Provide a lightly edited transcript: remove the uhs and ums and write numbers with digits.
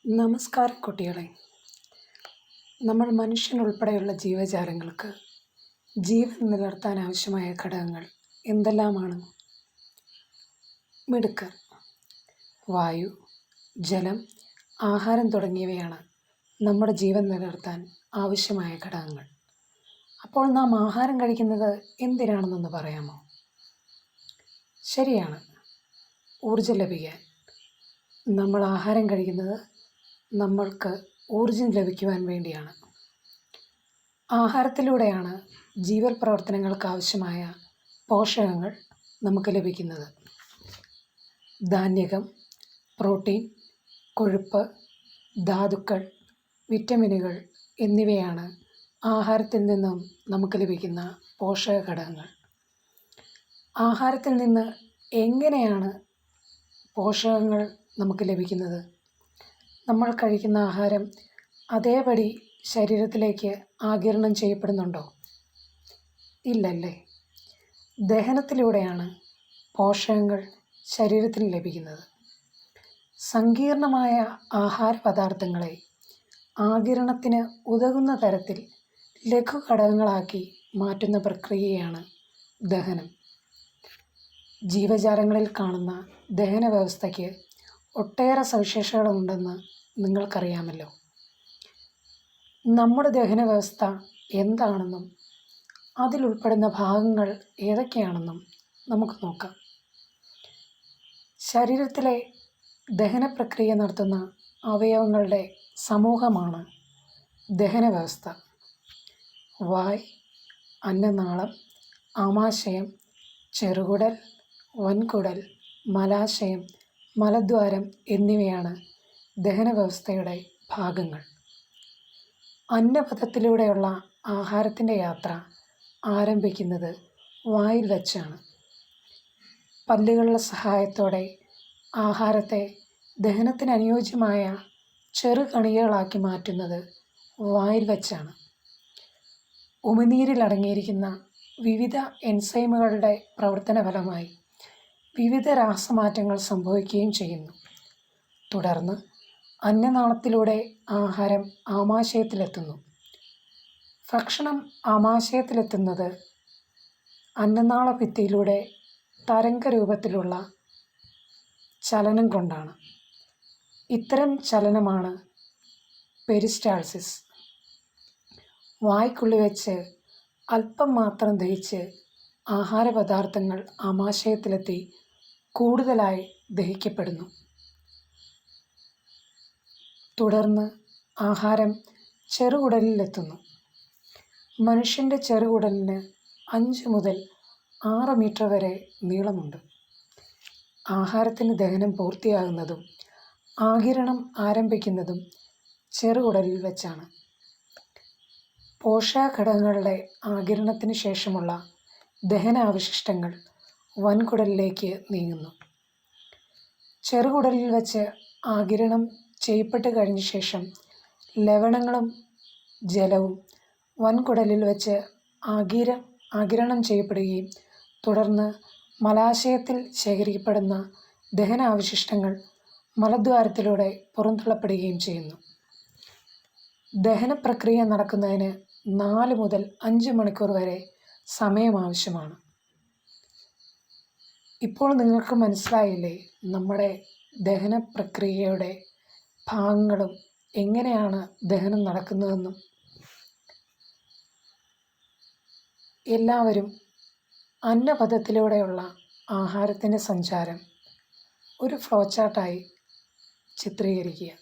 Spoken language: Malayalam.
നമസ്കാരം കുട്ടികളെ. നമ്മൾ മനുഷ്യനുൾപ്പെടെയുള്ള ജീവജാലങ്ങൾക്ക് ജീവൻ നിലനിർത്താൻ ആവശ്യമായ ഘടകങ്ങൾ എന്തെല്ലാമാണ്? മിടുക്കർ. വായു, ജലം, ആഹാരം തുടങ്ങിയവയാണ് നമ്മുടെ ജീവൻ നിലനിർത്താൻ ആവശ്യമായ ഘടകങ്ങൾ. അപ്പോൾ നാം ആഹാരം കഴിക്കുന്നത് എന്തിനാണെന്നൊന്ന് പറയാമോ? ശരിയാണ്, ഊർജം ലഭിക്കാൻ. നമ്മൾ ആഹാരം കഴിക്കുന്നത് നമ്മൾക്ക് ഊർജം ലഭിക്കുവാൻ വേണ്ടിയാണ്. ആഹാരത്തിലൂടെയാണ് ജീവൽ പ്രവർത്തനങ്ങൾക്ക് ആവശ്യമായ പോഷകങ്ങൾ നമുക്ക് ലഭിക്കുന്നത്. ധാന്യകം, പ്രോട്ടീൻ, കൊഴുപ്പ്, ധാതുക്കൾ, വിറ്റമിനുകൾ എന്നിവയാണ് ആഹാരത്തിൽ നിന്നും നമുക്ക് ലഭിക്കുന്ന പോഷക ഘടകങ്ങൾ. ആഹാരത്തിൽ നിന്ന് എങ്ങനെയാണ് പോഷകങ്ങൾ നമുക്ക് ലഭിക്കുന്നത്? നമ്മൾ കഴിക്കുന്ന ആഹാരം അതേപടി ശരീരത്തിലേക്ക് ആഗിരണം ചെയ്യപ്പെടുന്നുണ്ടോ? ഇല്ലല്ലേ. ദഹനത്തിലൂടെയാണ് പോഷകങ്ങൾ ശരീരത്തിന് ലഭിക്കുന്നത്. സങ്കീർണമായ ആഹാര പദാർത്ഥങ്ങളെ ആഗിരണത്തിന് ഉതകുന്ന തരത്തിൽ ലഘു ഘടകങ്ങളാക്കി മാറ്റുന്ന പ്രക്രിയയാണ് ദഹനം. ജീവജാലങ്ങളിൽ കാണുന്ന ദഹന വ്യവസ്ഥയ്ക്ക് ഒട്ടേറെ സവിശേഷതകളുണ്ടെന്ന് നിങ്ങൾക്കറിയാമല്ലോ. നമ്മുടെ ദഹന വ്യവസ്ഥ എന്താണെന്നും അതിലുൾപ്പെടുന്ന ഭാഗങ്ങൾ ഏതൊക്കെയാണെന്നും നമുക്ക് നോക്കാം. ശരീരത്തിലെ ദഹന പ്രക്രിയ നടത്തുന്ന അവയവങ്ങളുടെ സമൂഹമാണ് ദഹന വ്യവസ്ഥ. വായ്, അന്നനാളം, ആമാശയം, ചെറുകുടൽ, വൻകുടൽ, മലാശയം, മലദ്വാരം എന്നിവയാണ് ദഹനവ്യവസ്ഥയുടെ ഭാഗങ്ങൾ. അന്നപഥത്തിലൂടെയുള്ള ആഹാരത്തിൻ്റെ യാത്ര ആരംഭിക്കുന്നത് വായിൽ വച്ചാണ്. പല്ലുകളുടെ സഹായത്തോടെ ആഹാരത്തെ ദഹനത്തിന് അനുയോജ്യമായ ചെറുകണികകളാക്കി മാറ്റുന്നത് വായിൽ വച്ചാണ്. ഉമിനീരിൽ അടങ്ങിയിരിക്കുന്ന വിവിധ എൻസൈമുകളുടെ പ്രവർത്തന ഫലമായി വിവിധ രാസമാറ്റങ്ങൾ സംഭവിക്കുകയും ചെയ്യുന്നു. തുടർന്ന് അന്നനാളത്തിലൂടെ ആഹാരം ആമാശയത്തിലെത്തുന്നു. ഭക്ഷണം ആമാശയത്തിലെത്തുന്നത് അന്നനാള ഭിത്തിയിലൂടെ തരംഗരൂപത്തിലുള്ള ചലനം കൊണ്ടാണ്. ഇത്തരം ചലനമാണ് പെരിസ്റ്റാൾസിസ്. വായ്ക്കുള്ളിൽ വെച്ച് അല്പം മാത്രം ദഹിച്ച് ആഹാരപദാർത്ഥങ്ങൾ ആമാശയത്തിലെത്തി കൂടുതലായി ദഹിക്കപ്പെടുന്നു. തുടർന്ന് ആഹാരം ചെറുകുടലിലെത്തുന്നു. മനുഷ്യൻ്റെ ചെറുകുടലിന് 5 മുതൽ 6 മീറ്റർ വരെ നീളമുണ്ട്. ആഹാരത്തിന് ദഹനം പൂർത്തിയാകുന്നതും ആഗിരണം ആരംഭിക്കുന്നതും ചെറുകുടലിൽ വെച്ചാണ്. പോഷകഘടകങ്ങളുടെ ആഗിരണത്തിന് ശേഷമുള്ള ദഹനാവശിഷ്ടങ്ങൾ വൻകുടലിലേക്ക് നീങ്ങുന്നു. ചെറുകുടലിൽ വച്ച് ആഗിരണം ചെയ്യപ്പെട്ട് കഴിഞ്ഞ ശേഷം ലവണങ്ങളും ജലവും വൻകുടലിൽ വച്ച് ആഗിരണം ചെയ്യപ്പെടുകയും തുടർന്ന് മലാശയത്തിൽ ശേഖരിക്കപ്പെടുന്ന ദഹനാവശിഷ്ടങ്ങൾ മലദ്വാരത്തിലൂടെ പുറന്തള്ളപ്പെടുകയും ചെയ്യുന്നു. ദഹനപ്രക്രിയ നടക്കുന്നതിന് 4 മുതൽ 5 മണിക്കൂർ വരെ സമയം ആവശ്യമാണ്. ഇപ്പോൾ നിങ്ങൾക്ക് മനസ്സിലായില്ലേ നമ്മുടെ ദഹന പ്രക്രിയയുടെ ഭാഗങ്ങളും എങ്ങനെയാണ് ദഹനം നടക്കുന്നതെന്നും? എല്ലാവരും അന്നപഥത്തിലൂടെയുള്ള ആഹാരത്തിൻ്റെ സഞ്ചാരം ഒരു ഫ്ലോ ചാർട്ടായി ചിത്രീകരിക്കുക.